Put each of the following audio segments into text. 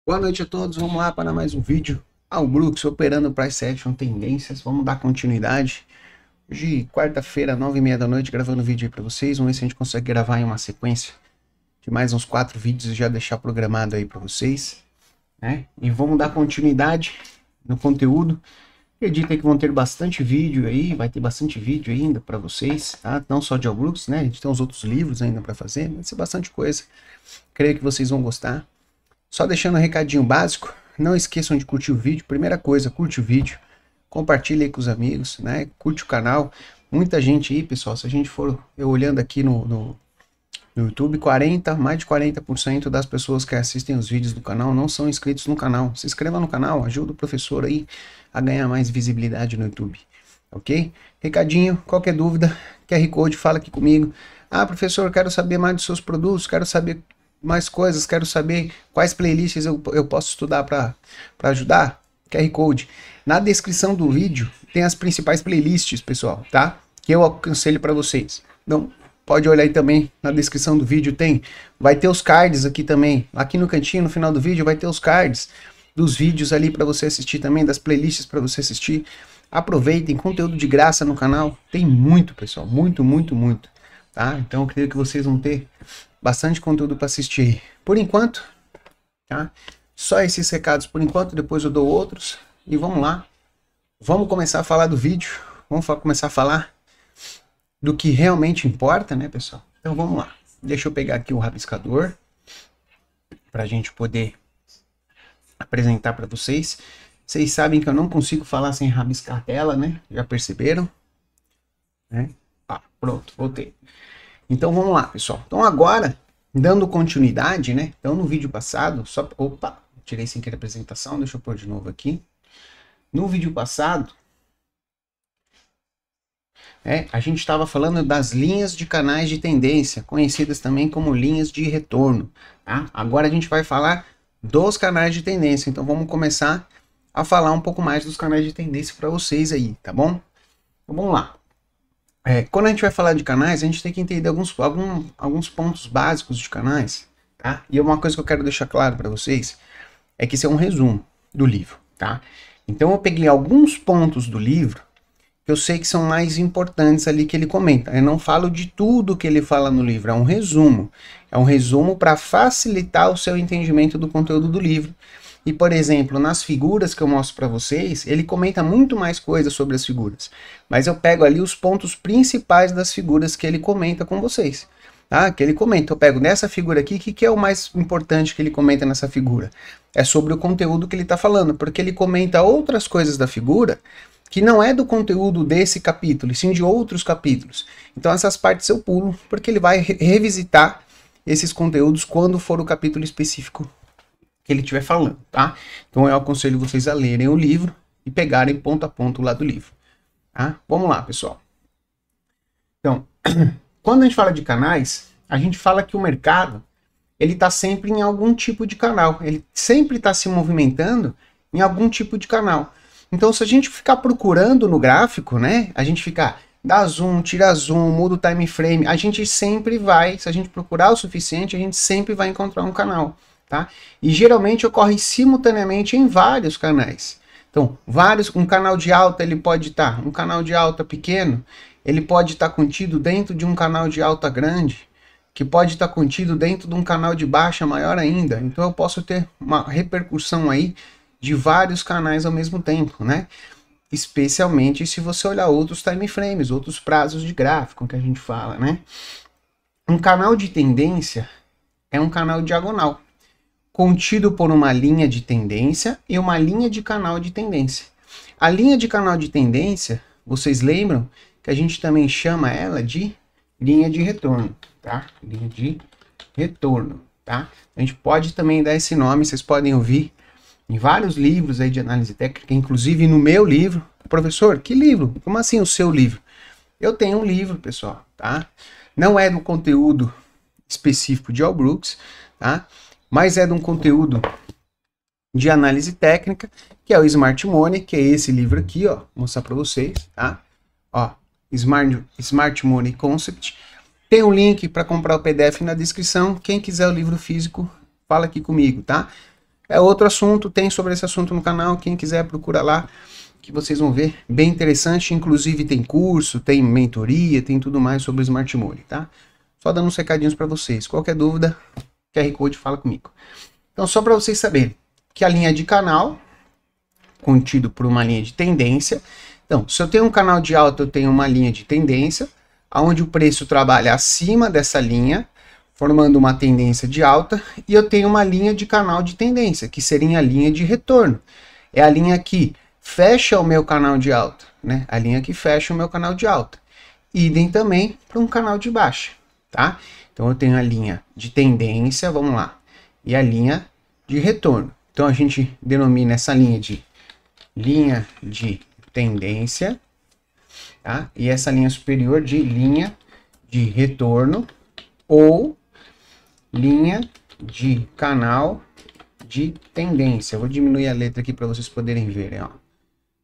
Boa noite a todos, vamos lá para mais um vídeo. O Brooks operando Price Action Tendências, vamos dar continuidade. Hoje, quarta-feira, 9h30 da noite, gravando vídeo aí para vocês. Vamos ver se a gente consegue gravar em uma sequência de mais uns 4 vídeos e já deixar programado aí para vocês, né? E vamos dar continuidade no conteúdo. Acredito que vão ter bastante vídeo aí, vai ter bastante vídeo ainda para vocês, tá? Não só de All Brooks, né? A gente tem uns outros livros ainda para fazer, vai ser bastante coisa. Creio que vocês vão gostar. Só deixando um recadinho básico, não esqueçam de curtir o vídeo. Primeira coisa, curte o vídeo, compartilhe aí com os amigos, né? Curte o canal. Muita gente aí, pessoal, se a gente for eu olhando aqui no YouTube, mais de 40% das pessoas que assistem os vídeos do canal não são inscritos no canal. Se inscreva no canal, ajuda o professor aí a ganhar mais visibilidade no YouTube, ok? Recadinho, qualquer dúvida, QR Code, fala aqui comigo. Professor, quero saber mais dos seus produtos, quero saber mais coisas, quero saber quais playlists eu posso estudar para ajudar. QR Code. Na descrição do vídeo tem as principais playlists, pessoal, tá? Que eu aconselho para vocês. Então, pode olhar aí também na descrição do vídeo, vai ter os cards aqui também. Aqui no cantinho, no final do vídeo, vai ter os cards dos vídeos ali para você assistir também, das playlists para você assistir. Aproveitem, conteúdo de graça no canal. Tem muito, pessoal, muito, tá? Então, eu creio que vocês vão ter bastante conteúdo para assistir por enquanto, tá? Só esses recados por enquanto, depois eu dou outros e vamos lá. Vamos começar a falar do vídeo, vamos começar a falar do que realmente importa, né, pessoal? Então vamos lá. Deixa eu pegar aqui o rabiscador para a gente poder apresentar para vocês. Vocês sabem que eu não consigo falar sem rabiscar a tela, né? Já perceberam? Né? Pronto, voltei. Então vamos lá, pessoal. Então agora, dando continuidade, né? Então no vídeo passado, opa, tirei sem querer a apresentação, deixa eu pôr de novo aqui. No vídeo passado, a gente estava falando das linhas de canais de tendência, conhecidas também como linhas de retorno, tá? Agora a gente vai falar dos canais de tendência. Então vamos começar a falar um pouco mais dos canais de tendência para vocês aí, tá bom? Então vamos lá. Quando a gente vai falar de canais, a gente tem que entender alguns pontos básicos de canais, tá? E uma coisa que eu quero deixar claro para vocês é que isso é um resumo do livro, tá? Então eu peguei alguns pontos do livro que eu sei que são mais importantes ali que ele comenta. Eu não falo de tudo que ele fala no livro, é um resumo. É um resumo para facilitar o seu entendimento do conteúdo do livro. E, por exemplo, nas figuras que eu mostro para vocês, ele comenta muito mais coisas sobre as figuras. Mas eu pego ali os pontos principais das figuras que ele comenta com vocês. Tá? Que ele comenta, eu pego nessa figura aqui, o que é o mais importante que ele comenta nessa figura? É sobre o conteúdo que ele está falando, porque ele comenta outras coisas da figura que não é do conteúdo desse capítulo, e sim de outros capítulos. Então essas partes eu pulo, porque ele vai revisitar esses conteúdos quando for o capítulo específico que ele estiver falando, tá? Então eu aconselho vocês a lerem o livro e pegarem ponto a ponto lá do livro, tá? Vamos lá, pessoal. Então, quando a gente fala de canais, a gente fala que o mercado, ele está sempre em algum tipo de canal, ele sempre está se movimentando em algum tipo de canal. Então, se a gente ficar procurando no gráfico, né, a gente ficar, dá zoom, tira zoom, muda o time frame, a gente sempre vai, se a gente procurar o suficiente, a gente sempre vai encontrar um canal. Tá? E geralmente ocorre simultaneamente em vários canais. Então, um canal de alta, ele pode estar, um canal de alta pequeno, ele pode estar contido dentro de um canal de alta grande, que pode estar contido dentro de um canal de baixa maior ainda. Então eu posso ter uma repercussão aí de vários canais ao mesmo tempo, né? Especialmente se você olhar outros time frames, outros prazos de gráfico que a gente fala, né? Um canal de tendência é um canal diagonal, contido por uma linha de tendência e uma linha de canal de tendência. A linha de canal de tendência, vocês lembram que a gente também chama ela de linha de retorno, tá? Linha de retorno, tá? A gente pode também dar esse nome, vocês podem ouvir em vários livros aí de análise técnica, inclusive no meu livro. Professor, que livro? Como assim o seu livro? Eu tenho um livro, pessoal, tá? Não é do conteúdo específico de All Brooks, tá? Mas é de um conteúdo de análise técnica, que é o Smart Money, que é esse livro aqui, ó, vou mostrar para vocês, tá? Ó, Smart Money Concept. Tem um link para comprar o PDF na descrição. Quem quiser o livro físico, fala aqui comigo, tá? é outro assunto, tem sobre esse assunto no canal, quem quiser procura lá, que vocês vão ver, bem interessante, inclusive tem curso, tem mentoria, tem tudo mais sobre o Smart Money, tá? Só dando uns recadinhos para vocês, qualquer dúvida, QR Code fala comigo. Então só para vocês saberem que a linha de canal, contido por uma linha de tendência, então se eu tenho um canal de alta, eu tenho uma linha de tendência, onde o preço trabalha acima dessa linha, formando uma tendência de alta, e eu tenho uma linha de canal de tendência, que seria a linha de retorno. É a linha que fecha o meu canal de alta, né? A linha que fecha o meu canal de alta. Idem também para um canal de baixa, tá? Então eu tenho a linha de tendência, vamos lá, e a linha de retorno. Então a gente denomina essa linha de tendência, tá? E essa linha superior de linha de retorno ou linha de canal de tendência. Eu vou diminuir a letra aqui para vocês poderem verem, ó.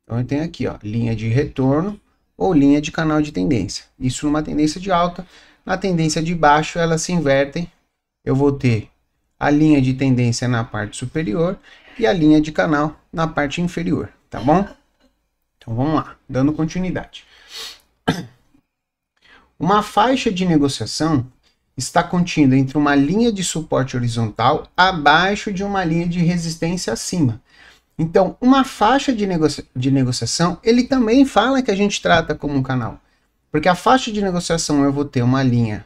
Então eu tenho aqui, ó, linha de retorno ou linha de canal de tendência. Isso numa tendência de alta. Na tendência de baixo, elas se invertem. Eu vou ter a linha de tendência na parte superior e a linha de canal na parte inferior, tá bom? Então vamos lá, dando continuidade. Uma faixa de negociação está contida entre uma linha de suporte horizontal abaixo de uma linha de resistência acima. Então, uma faixa de negociação, ele também fala que a gente trata como um canal. Porque a faixa de negociação eu vou ter uma linha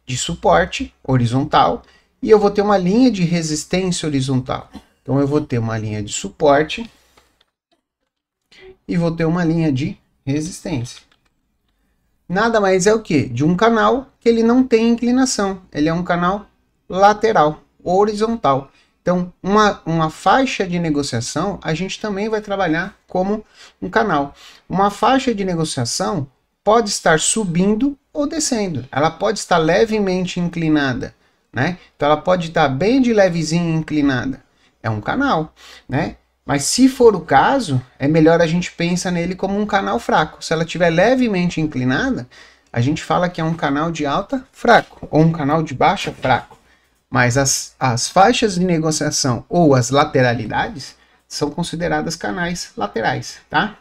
de suporte horizontal e eu vou ter uma linha de resistência horizontal. Então, eu vou ter uma linha de suporte e vou ter uma linha de resistência. Nada mais é o que? De um canal que ele não tem inclinação. Ele é um canal lateral, horizontal. Então, uma faixa de negociação, a gente também vai trabalhar como um canal. Uma faixa de negociação pode estar subindo ou descendo. Ela pode estar levemente inclinada, né? Então, ela pode estar bem de levezinho inclinada. É um canal, né? Mas se for o caso, é melhor a gente pensar nele como um canal fraco. Se ela estiver levemente inclinada, a gente fala que é um canal de alta fraco, ou um canal de baixa fraco. Mas as faixas de negociação ou as lateralidades são consideradas canais laterais, tá?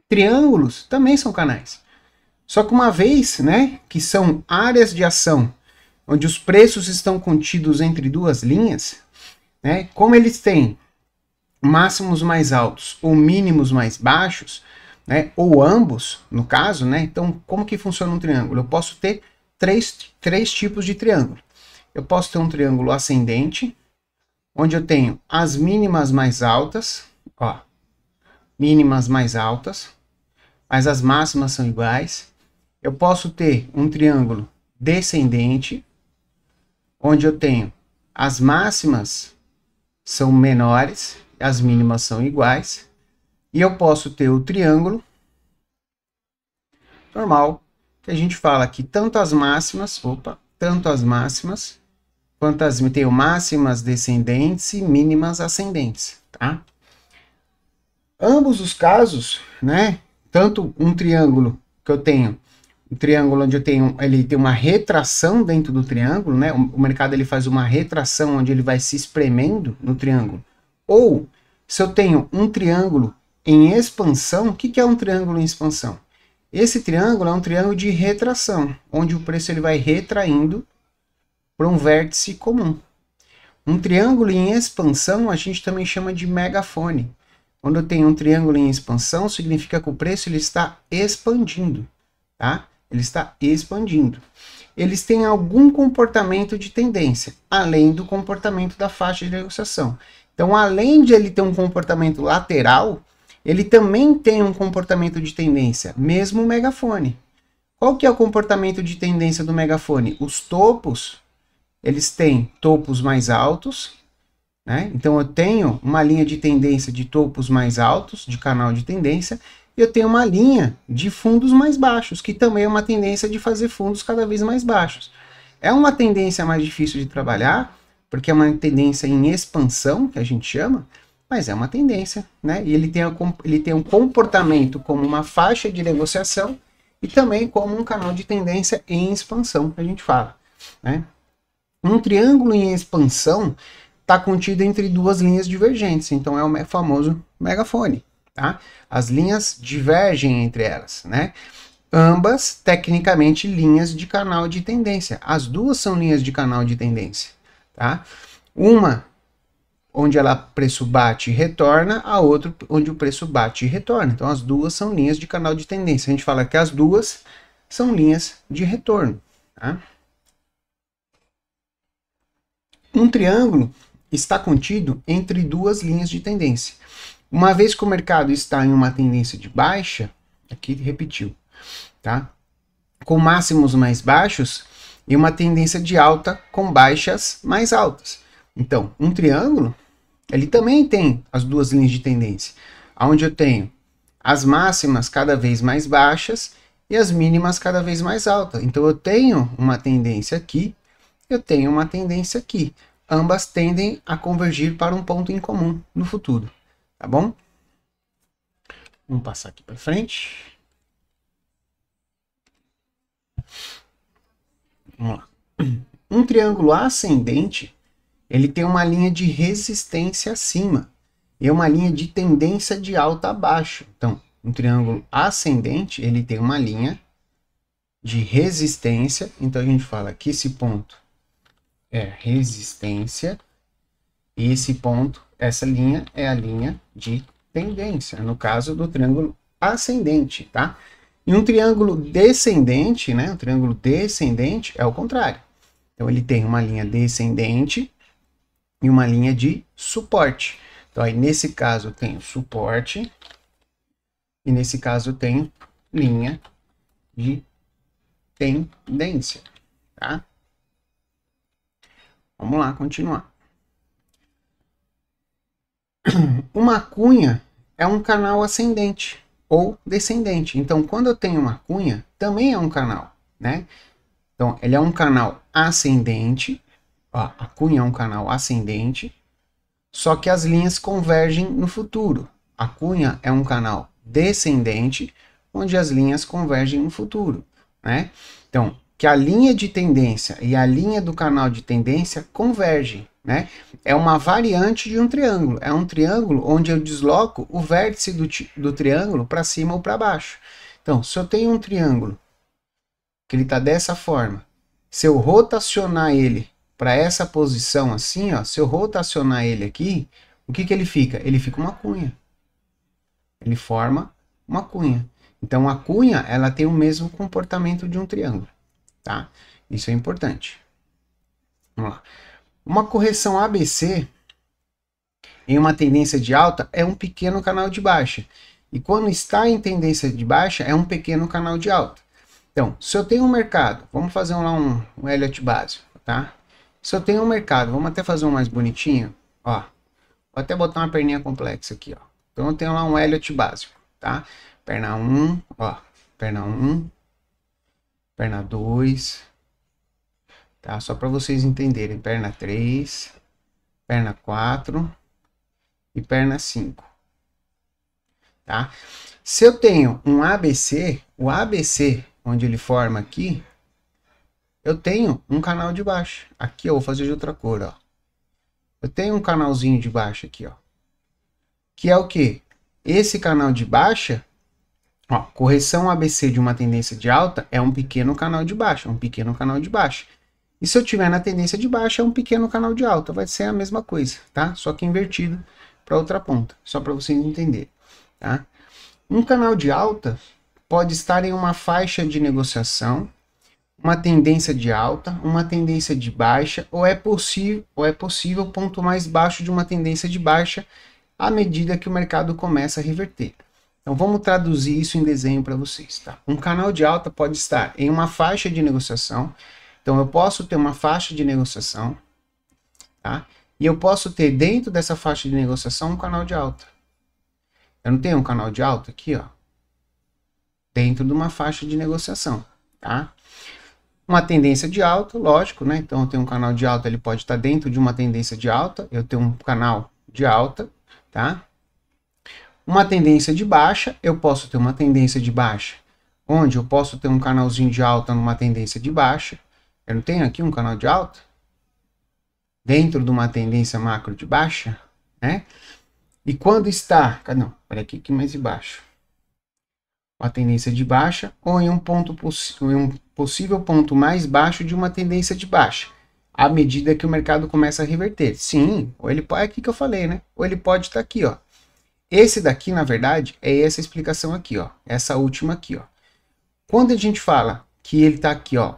Triângulos também são canais. Só que uma vez, né, que são áreas de ação onde os preços estão contidos entre duas linhas, né, como eles têm máximos mais altos ou mínimos mais baixos, né, ou ambos, no caso, né, então como que funciona um triângulo? Eu posso ter três tipos de triângulo. Eu posso ter um triângulo ascendente, onde eu tenho as mínimas mais altas, ó, mínimas mais altas, mas as máximas são iguais. Eu posso ter um triângulo descendente, onde eu tenho as máximas são menores, as mínimas são iguais. E eu posso ter o triângulo normal, que a gente fala que tanto as máximas quanto as tenho máximas descendentes e mínimas ascendentes, tá? Ambos os casos, né? Tanto um triângulo que eu tenho, um triângulo onde ele tem uma retração dentro do triângulo, né? O mercado ele faz uma retração onde ele vai se espremendo no triângulo. Ou se eu tenho um triângulo em expansão, o que é um triângulo em expansão? Esse triângulo é um triângulo de retração, onde o preço ele vai retraindo para um vértice comum. Um triângulo em expansão a gente também chama de megafone. Quando eu tenho um triângulo em expansão, significa que o preço ele está expandindo, tá? Ele está expandindo. Eles têm algum comportamento de tendência, além do comportamento da faixa de negociação. Então, além de ele ter um comportamento lateral, ele também tem um comportamento de tendência, mesmo o megafone. Qual que é o comportamento de tendência do megafone? Os topos, eles têm topos mais altos, né? Então, eu tenho uma linha de tendência de topos mais altos, de canal de tendência, e eu tenho uma linha de fundos mais baixos, que também é uma tendência de fazer fundos cada vez mais baixos. É uma tendência mais difícil de trabalhar, porque é uma tendência em expansão, que a gente chama, mas é uma tendência, né? E ele tem um comportamento como uma faixa de negociação e também como um canal de tendência em expansão, que a gente fala, né? Um triângulo em expansão, está contido entre duas linhas divergentes, então é o famoso megafone, tá? As linhas divergem entre elas, né? Ambas, tecnicamente, linhas de canal de tendência. As duas são linhas de canal de tendência, tá? Uma onde ela preço bate e retorna, a outra onde o preço bate e retorna. Então, as duas são linhas de canal de tendência. A gente fala que as duas são linhas de retorno, tá? Um triângulo está contido entre duas linhas de tendência. Uma vez que o mercado está em uma tendência de baixa, aqui repetiu, tá? Com máximos mais baixos e uma tendência de alta com baixas mais altas. Então, um triângulo, ele também tem as duas linhas de tendência, onde eu tenho as máximas cada vez mais baixas e as mínimas cada vez mais altas. Então, eu tenho uma tendência aqui, eu tenho uma tendência aqui. Ambas tendem a convergir para um ponto em comum no futuro, tá bom? Vamos passar aqui para frente. Vamos lá. Um triângulo ascendente, ele tem uma linha de resistência acima e uma linha de tendência de alta a baixo. Então, um triângulo ascendente, ele tem uma linha de resistência. Então, a gente fala que esse ponto é resistência e esse ponto, essa linha é a linha de tendência, no caso do triângulo ascendente, tá? E um triângulo descendente, né? Um triângulo descendente é o contrário. Então, ele tem uma linha descendente e uma linha de suporte. Então, aí, nesse caso, eu tenho suporte e nesse caso, eu tenho linha de tendência, tá? Vamos lá, continuar. Uma cunha é um canal ascendente ou descendente. Então, quando eu tenho uma cunha, também é um canal, né? Então, ele é um canal ascendente. Ó, a cunha é um canal ascendente, só que as linhas convergem no futuro. A cunha é um canal descendente, onde as linhas convergem no futuro, né? Então, que a linha de tendência e a linha do canal de tendência convergem, né? É uma variante de um triângulo. É um triângulo onde eu desloco o vértice do triângulo para cima ou para baixo. Então, se eu tenho um triângulo que ele está dessa forma, se eu rotacionar ele para essa posição assim, ó, se eu rotacionar ele aqui, o que ele fica? Ele fica uma cunha. Ele forma uma cunha. Então, a cunha, ela tem o mesmo comportamento de um triângulo, tá? Isso é importante. Vamos lá. Uma correção ABC em uma tendência de alta é um pequeno canal de baixa. E quando está em tendência de baixa, é um pequeno canal de alta. Então, se eu tenho um mercado, vamos fazer lá um Elliott básico, tá? Se eu tenho um mercado, vamos até fazer um mais bonitinho, ó. Vou até botar uma perninha complexa aqui, ó. Então, eu tenho lá um Elliott básico, tá? Perna 1, ó. Perna 1, perna 2, tá? Só para vocês entenderem. Perna 3, perna 4 e perna 5, tá? Se eu tenho um ABC, o ABC, onde ele forma aqui, eu tenho um canal de baixa. Aqui eu vou fazer de outra cor, ó. Eu tenho um canalzinho de baixa aqui, ó. Que é o quê? Esse canal de baixa, ó, correção ABC de uma tendência de alta é um pequeno canal de baixa, um pequeno canal de baixa. E se eu tiver na tendência de baixa, é um pequeno canal de alta. Vai ser a mesma coisa, tá? Só que invertido para outra ponta, só para vocês entenderem, tá? Um canal de alta pode estar em uma faixa de negociação, uma tendência de alta, uma tendência de baixa, ou é possível ponto mais baixo de uma tendência de baixa à medida que o mercado começa a reverter. Então vamos traduzir isso em desenho para vocês, tá? Um canal de alta pode estar em uma faixa de negociação. Então eu posso ter uma faixa de negociação, tá? E eu posso ter dentro dessa faixa de negociação um canal de alta. Eu não tenho um canal de alta aqui, ó, dentro de uma faixa de negociação, tá? Uma tendência de alta, lógico, né? Então eu tenho um canal de alta, ele pode estar dentro de uma tendência de alta. Eu tenho um canal de alta, tá? Uma tendência de baixa, eu posso ter uma tendência de baixa, onde eu posso ter um canalzinho de alta numa tendência de baixa. Eu não tenho aqui um canal de alta? dentro de uma tendência macro de baixa, né? E quando está, não, olha aqui mais embaixo, uma tendência de baixa ou em um possível ponto mais baixo de uma tendência de baixa, à medida que o mercado começa a reverter. Sim, ou ele pode, é aqui que eu falei, né? Ou ele pode estar aqui, ó. Esse daqui, na verdade, é essa explicação aqui, ó. Essa última aqui, ó. Quando a gente fala que ele está aqui, ó,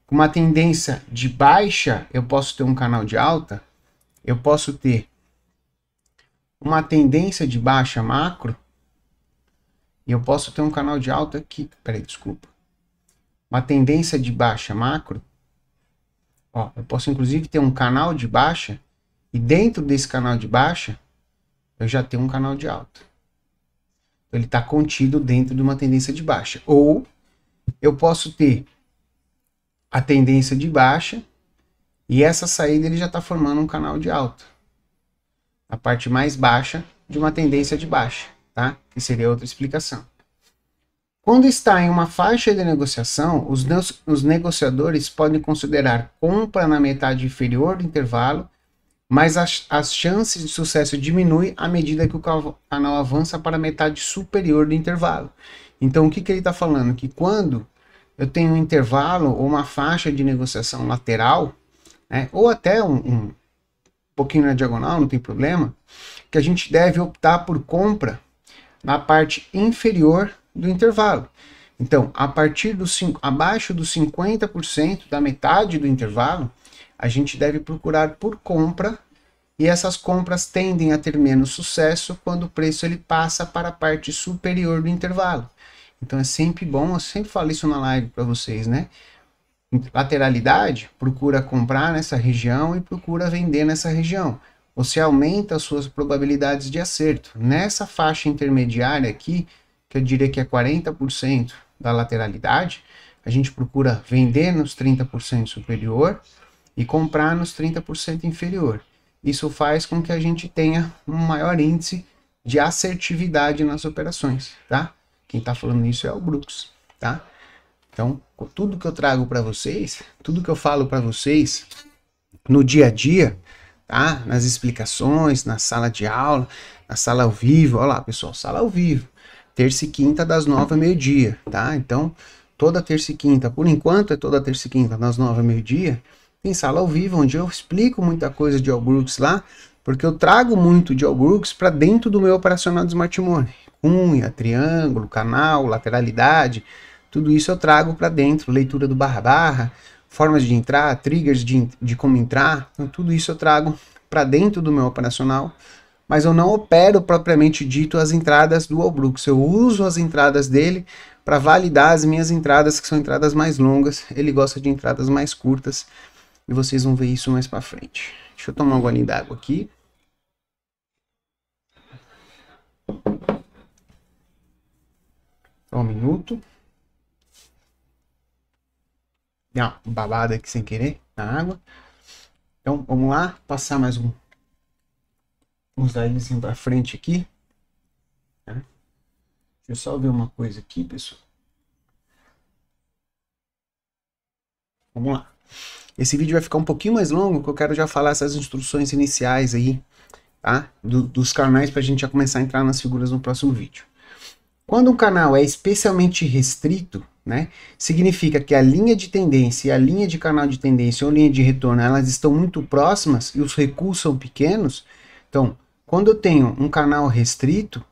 com uma tendência de baixa, eu posso ter um canal de alta, eu posso ter uma tendência de baixa macro, e eu posso ter um canal de alta aqui, peraí, desculpa. Uma tendência de baixa macro, ó, eu posso inclusive ter um canal de baixa, e dentro desse canal de baixa, eu já tenho um canal de alta. Então, ele está contido dentro de uma tendência de baixa. Ou eu posso ter a tendência de baixa, e essa saída ele já está formando um canal de alta. A parte mais baixa de uma tendência de baixa, tá? Que seria outra explicação. Quando está em uma faixa de negociação, os negociadores podem considerar compra na metade inferior do intervalo, mas as chances de sucesso diminuem à medida que o canal avança para a metade superior do intervalo. Então, o que ele está falando? Que quando eu tenho um intervalo ou uma faixa de negociação lateral, né, ou até um pouquinho na diagonal, não tem problema, que a gente deve optar por compra na parte inferior do intervalo. Então, a partir abaixo dos 50% da metade do intervalo, a gente deve procurar por compra, e essas compras tendem a ter menos sucesso quando o preço ele passa para a parte superior do intervalo. Então é sempre bom, eu sempre falo isso na live para vocês, né? Lateralidade, procura comprar nessa região e procura vender nessa região. Você aumenta as suas probabilidades de acerto. Nessa faixa intermediária aqui, que eu diria que é 40% da lateralidade, a gente procura vender nos 30% superior e comprar nos 30% inferior. Isso faz com que a gente tenha um maior índice de assertividade nas operações, tá? Quem está falando isso é o Brooks, tá? Então, tudo que eu trago para vocês, tudo que eu falo para vocês no dia a dia, tá? Nas explicações, na sala de aula, na sala ao vivo, olha lá, pessoal, sala ao vivo, terça e quinta das 9 ao meio-dia, tá? Então, toda terça e quinta, por enquanto é toda terça e quinta das 9 ao meio-dia, tem sala ao vivo, onde eu explico muita coisa de All Brooks lá, porque eu trago muito de All Brooks para dentro do meu operacional de Smart Money. Cunha, triângulo, canal, lateralidade, tudo isso eu trago para dentro, leitura do barra-barra, formas de entrar, triggers de como entrar, então tudo isso eu trago para dentro do meu operacional, mas eu não opero propriamente dito as entradas do All Brooks, eu uso as entradas dele para validar as minhas entradas, que são entradas mais longas, ele gosta de entradas mais curtas, e vocês vão ver isso mais para frente. Deixa eu tomar um golinho d'água aqui. Só um minuto. Deu uma babada aqui sem querer na água. Então, vamos lá. Passar mais uns dados para frente aqui. Tá? Deixa eu só ver uma coisa aqui, pessoal. Vamos lá. Esse vídeo vai ficar um pouquinho mais longo, porque eu quero já falar essas instruções iniciais aí, tá? Dos canais, para a gente já começar a entrar nas figuras no próximo vídeo. Quando um canal é especialmente restrito, né, significa que a linha de tendência e a linha de canal de tendência ou linha de retorno, elas estão muito próximas e os recuos são pequenos. Então, quando eu tenho um canal restrito,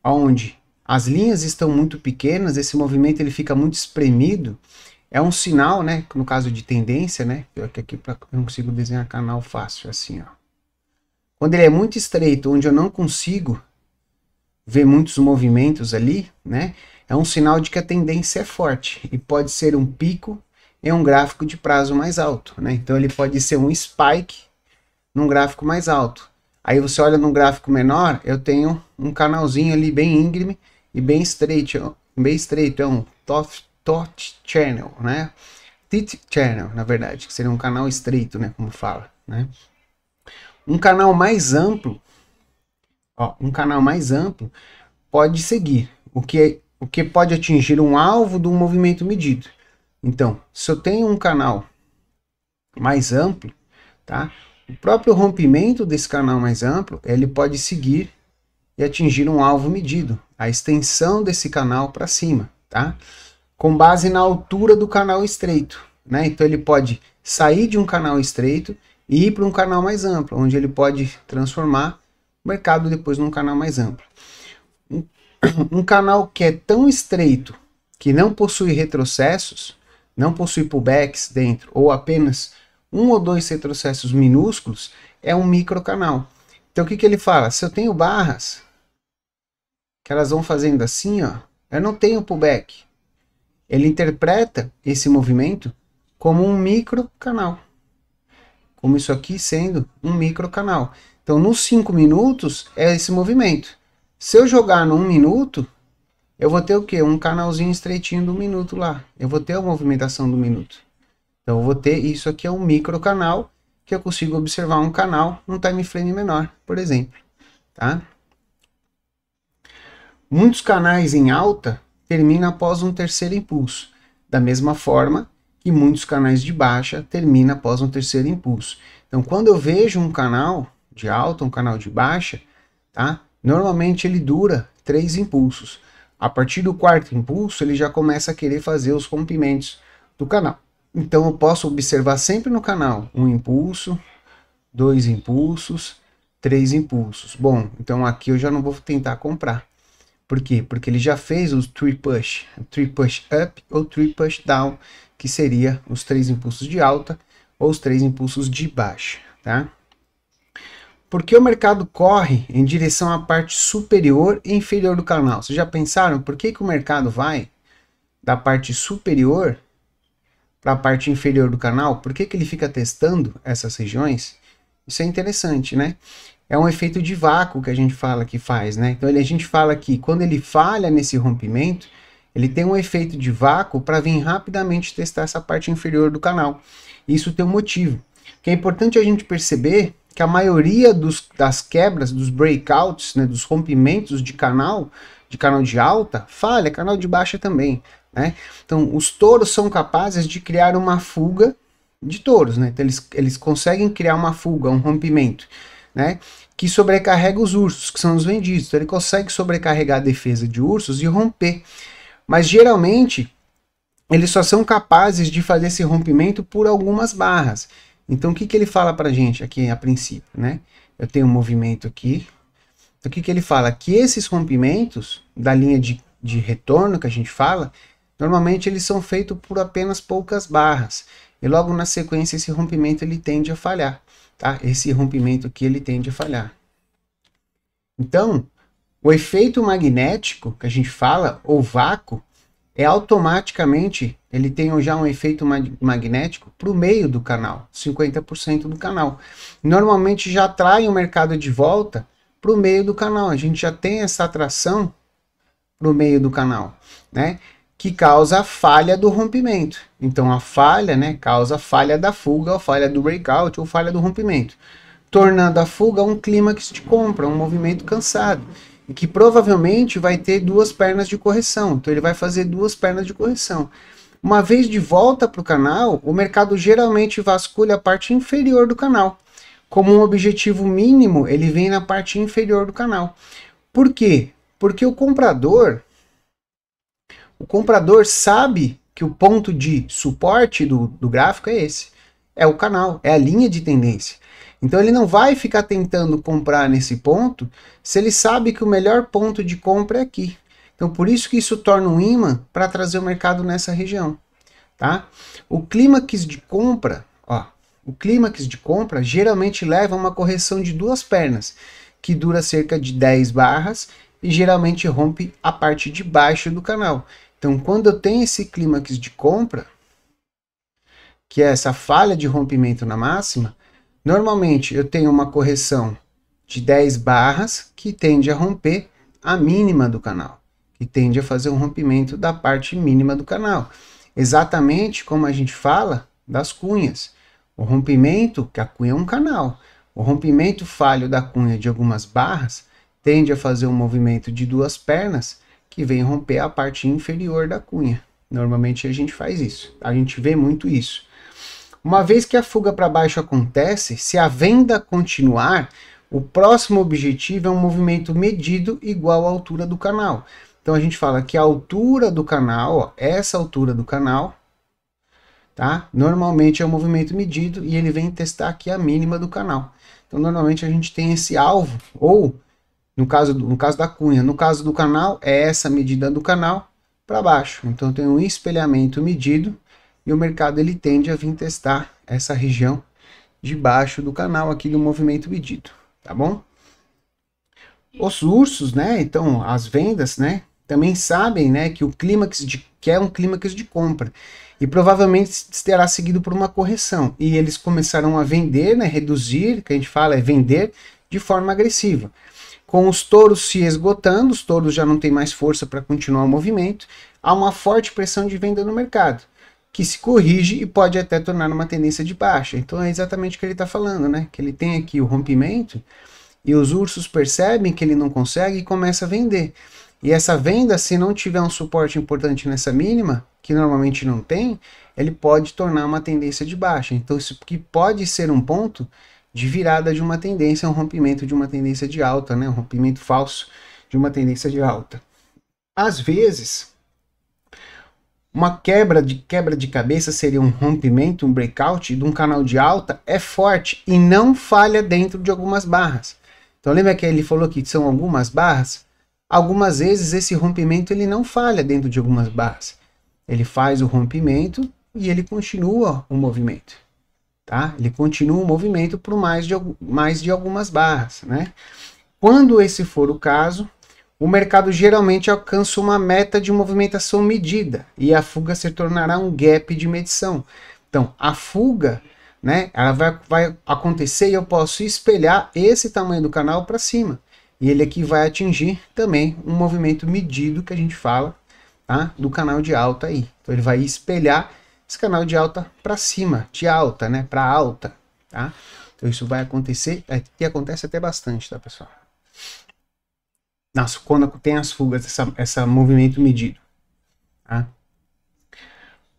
onde as linhas estão muito pequenas, esse movimento ele fica muito espremido, é um sinal, né, no caso de tendência, né, eu não consigo desenhar canal fácil assim, ó. Quando ele é muito estreito, onde eu não consigo ver muitos movimentos ali, né, é um sinal de que a tendência é forte e pode ser um pico em um gráfico de prazo mais alto, né, então ele pode ser um spike num gráfico mais alto. Aí você olha num gráfico menor, eu tenho um canalzinho ali bem íngreme e bem estreito, é um Tot Channel, né? Tit Channel, na verdade, que seria um canal estreito, né? Como fala, né? Um canal mais amplo, ó, pode seguir, o que pode atingir um alvo de um movimento medido. Então, se eu tenho um canal mais amplo, tá? O próprio rompimento desse canal mais amplo, ele pode seguir e atingir um alvo medido, a extensão desse canal para cima, tá? Com base na altura do canal estreito, né? Então ele pode sair de um canal estreito e ir para um canal mais amplo, onde ele pode transformar o mercado depois num canal mais amplo. Um canal que é tão estreito que não possui retrocessos, não possui pullbacks dentro, ou apenas um ou dois retrocessos minúsculos, é um microcanal. Então o que ele fala? Se eu tenho barras que elas vão fazendo assim, ó, eu não tenho pullback. Ele interpreta esse movimento como um microcanal, como isso aqui sendo um microcanal. Então nos 5 minutos é esse movimento. Se eu jogar no 1 minuto, eu vou ter o quê? Um canalzinho estreitinho do minuto lá. Eu vou ter a movimentação do minuto. Então eu vou ter isso aqui, é um microcanal, que eu consigo observar um canal num time frame menor, por exemplo, tá? Muitos canais em alta terminam após um terceiro impulso, da mesma forma que muitos canais de baixa terminam após um terceiro impulso. Então, quando eu vejo um canal de alta, um canal de baixa, tá? Normalmente ele dura 3 impulsos. A partir do 4º impulso, ele já começa a querer fazer os rompimentos do canal. Então, eu posso observar sempre no canal 1 impulso, 2 impulsos, 3 impulsos. Bom, então aqui eu já não vou tentar comprar. Por quê? Porque ele já fez os 3 push up ou 3 push down, que seria os 3 impulsos de alta ou os 3 impulsos de baixa, tá? Porque o mercado corre em direção à parte superior e inferior do canal. Vocês já pensaram por que o mercado vai da parte superior para a parte inferior do canal? Por que ele fica testando essas regiões? Isso é interessante, né? É um efeito de vácuo que a gente fala que faz, né? Então a gente fala que quando ele falha nesse rompimento, ele tem um efeito de vácuo para vir rapidamente testar essa parte inferior do canal. Isso tem um motivo. Que é importante a gente perceber que a maioria das quebras, dos breakouts, né, dos rompimentos de canal de alta, falha, canal de baixa também, né? Então os touros são capazes de criar uma fuga de touros, né? Então eles conseguem criar uma fuga, um rompimento, né, que sobrecarrega os ursos, que são os vendidos. Então ele consegue sobrecarregar a defesa de ursos e romper. Mas geralmente eles só são capazes de fazer esse rompimento por algumas barras. Então o que ele fala pra gente aqui a princípio, né? Eu tenho um movimento aqui. Então o que ele fala? Que esses rompimentos da linha de retorno que a gente fala, normalmente eles são feitos por apenas poucas barras. E logo na sequência esse rompimento ele tende a falhar. Tá? Esse rompimento aqui ele tende a falhar. Então, o efeito magnético que a gente fala, ou vácuo, é automaticamente, ele tem já um efeito magnético para o meio do canal, 50% do canal. Normalmente já atrai o mercado de volta para o meio do canal. A gente já tem essa atração para o meio do canal, né? Que causa a falha do rompimento. Então a falha, né, causa a falha da fuga, a falha do breakout ou falha do rompimento, tornando a fuga um clímax de compra, um movimento cansado, e que provavelmente vai ter 2 pernas de correção. Então ele vai fazer 2 pernas de correção. Uma vez de volta para o canal, o mercado geralmente vasculha a parte inferior do canal. Como um objetivo mínimo, ele vem na parte inferior do canal. Por quê? Porque o comprador sabe que o ponto de suporte do gráfico é esse. É o canal, é a linha de tendência. Então ele não vai ficar tentando comprar nesse ponto se ele sabe que o melhor ponto de compra é aqui. Então por isso que isso torna um imã para trazer o mercado nessa região, tá? O clímax de compra, ó, o clímax de compra geralmente leva a uma correção de 2 pernas, que dura cerca de 10 barras e geralmente rompe a parte de baixo do canal. Então quando eu tenho esse clímax de compra, que é essa falha de rompimento na máxima, normalmente eu tenho uma correção de 10 barras que tende a romper a mínima do canal, que tende a fazer um rompimento da parte mínima do canal. Exatamente como a gente fala das cunhas. O rompimento, que a cunha é um canal, o rompimento falho da cunha de algumas barras tende a fazer um movimento de 2 pernas que vem romper a parte inferior da cunha. Normalmente a gente faz isso, a gente vê muito isso. Uma vez que a fuga para baixo acontece, se a venda continuar, o próximo objetivo é um movimento medido igual à altura do canal. Então a gente fala que a altura do canal, ó, essa altura do canal, tá? Normalmente é um movimento medido e ele vem testar aqui a mínima do canal. Então normalmente a gente tem esse alvo, ou no caso da cunha, no caso do canal, é essa medida do canal para baixo. Então tem um espelhamento medido e o mercado ele tende a vir testar essa região de baixo do canal aqui do movimento medido, tá bom? Os ursos, né, então as vendas, né, também sabem, né, que o clímax que é um clímax de compra e provavelmente será seguido por uma correção e eles começaram a vender, né, reduzir, que a gente fala é vender de forma agressiva. Com os touros se esgotando, os touros já não têm mais força para continuar o movimento, há uma forte pressão de venda no mercado, que se corrige e pode até tornar uma tendência de baixa. Então é exatamente o que ele está falando, né? Que ele tem aqui o rompimento e os ursos percebem que ele não consegue e começa a vender. E essa venda, se não tiver um suporte importante nessa mínima, que normalmente não tem, ele pode tornar uma tendência de baixa. Então isso que pode ser um ponto de virada de uma tendência, um rompimento de uma tendência de alta, né? Um rompimento falso de uma tendência de alta. Às vezes, uma quebra de cabeça seria um rompimento, um breakout de um canal de alta, é forte e não falha dentro de algumas barras. Então lembra que ele falou que são algumas barras? Algumas vezes esse rompimento ele não falha dentro de algumas barras. Ele faz o rompimento e ele continua o movimento. Tá? Ele continua o movimento por mais de algumas barras, né? Quando esse for o caso, o mercado geralmente alcança uma meta de movimentação medida e a fuga se tornará um gap de medição. Então, a fuga, né, ela vai acontecer e eu posso espelhar esse tamanho do canal para cima. E ele aqui vai atingir também um movimento medido que a gente fala, tá? Do canal de alta aí. Então, ele vai espelhar esse canal de alta para cima, de alta, né, para alta, tá? Então isso vai acontecer, e acontece até bastante, tá, pessoal? Nossa, quando tem as fugas, esse movimento medido, tá?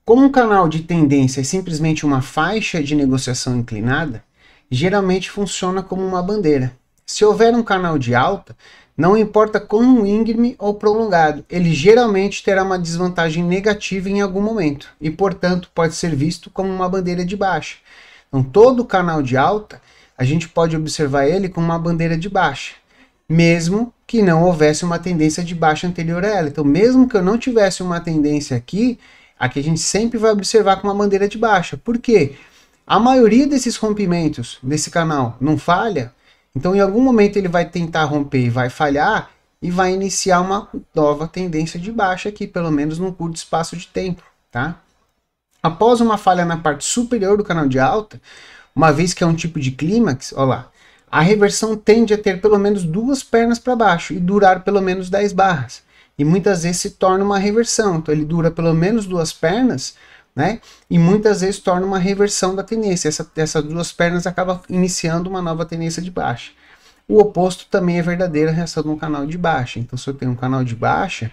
Como um canal de tendência é simplesmente uma faixa de negociação inclinada, geralmente funciona como uma bandeira. Se houver um canal de alta, não importa quão íngreme ou prolongado, ele geralmente terá uma desvantagem negativa em algum momento e, portanto, pode ser visto como uma bandeira de baixa. Então, todo canal de alta, a gente pode observar ele como uma bandeira de baixa, mesmo que não houvesse uma tendência de baixa anterior a ela. Então, mesmo que eu não tivesse uma tendência aqui a gente sempre vai observar como uma bandeira de baixa. Por quê? A maioria desses rompimentos desse canal não falha. Então, em algum momento ele vai tentar romper e vai falhar e vai iniciar uma nova tendência de baixa aqui, pelo menos num curto espaço de tempo, tá? Após uma falha na parte superior do canal de alta, uma vez que é um tipo de clímax, olha lá, a reversão tende a ter pelo menos duas pernas para baixo e durar pelo menos 10 barras. E muitas vezes se torna uma reversão, então ele dura pelo menos duas pernas, né? E muitas vezes torna uma reversão da tendência. Essas duas pernas acabam iniciando uma nova tendência de baixa. O oposto também é verdadeira reação no canal de baixa. Então, se eu tenho um canal de baixa,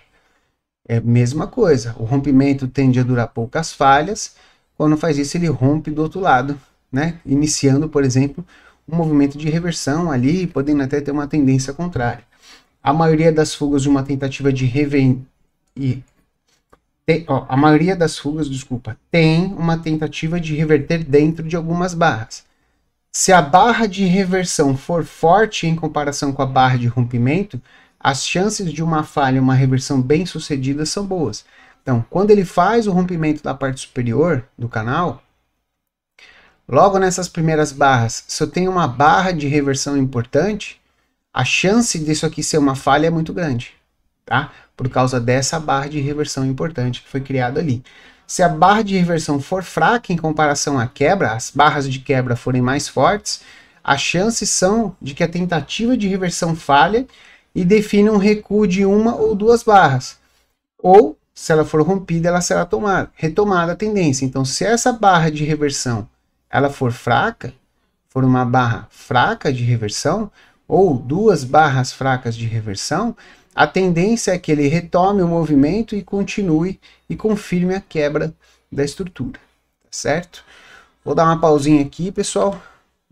é a mesma coisa. O rompimento tende a durar poucas falhas. Quando faz isso, ele rompe do outro lado, né? Iniciando, por exemplo, um movimento de reversão ali, podendo até ter uma tendência contrária. A maioria das fugas de uma tentativa de a maioria das fugas, tem uma tentativa de reverter dentro de algumas barras. Se a barra de reversão for forte em comparação com a barra de rompimento, as chances de uma falha, uma reversão bem sucedida são boas. Então, quando ele faz o rompimento da parte superior do canal, logo nessas primeiras barras, se eu tenho uma barra de reversão importante, a chance disso aqui ser uma falha é muito grande, tá? Por causa dessa barra de reversão importante que foi criada ali. Se a barra de reversão for fraca em comparação à quebra, as barras de quebra forem mais fortes, as chances são de que a tentativa de reversão falhe e defina um recuo de uma ou duas barras. Ou, se ela for rompida, ela será retomada a tendência. Então, se essa barra de reversão ela for fraca, for uma barra fraca de reversão, ou duas barras fracas de reversão, a tendência é que ele retome o movimento e continue e confirme a quebra da estrutura, certo? Vou dar uma pausinha aqui, pessoal.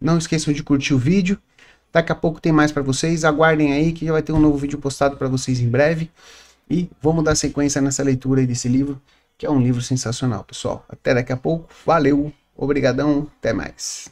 Não esqueçam de curtir o vídeo. Daqui a pouco tem mais para vocês. Aguardem aí que já vai ter um novo vídeo postado para vocês em breve. E vamos dar sequência nessa leitura aí desse livro, que é um livro sensacional, pessoal. Até daqui a pouco. Valeu, obrigadão, até mais.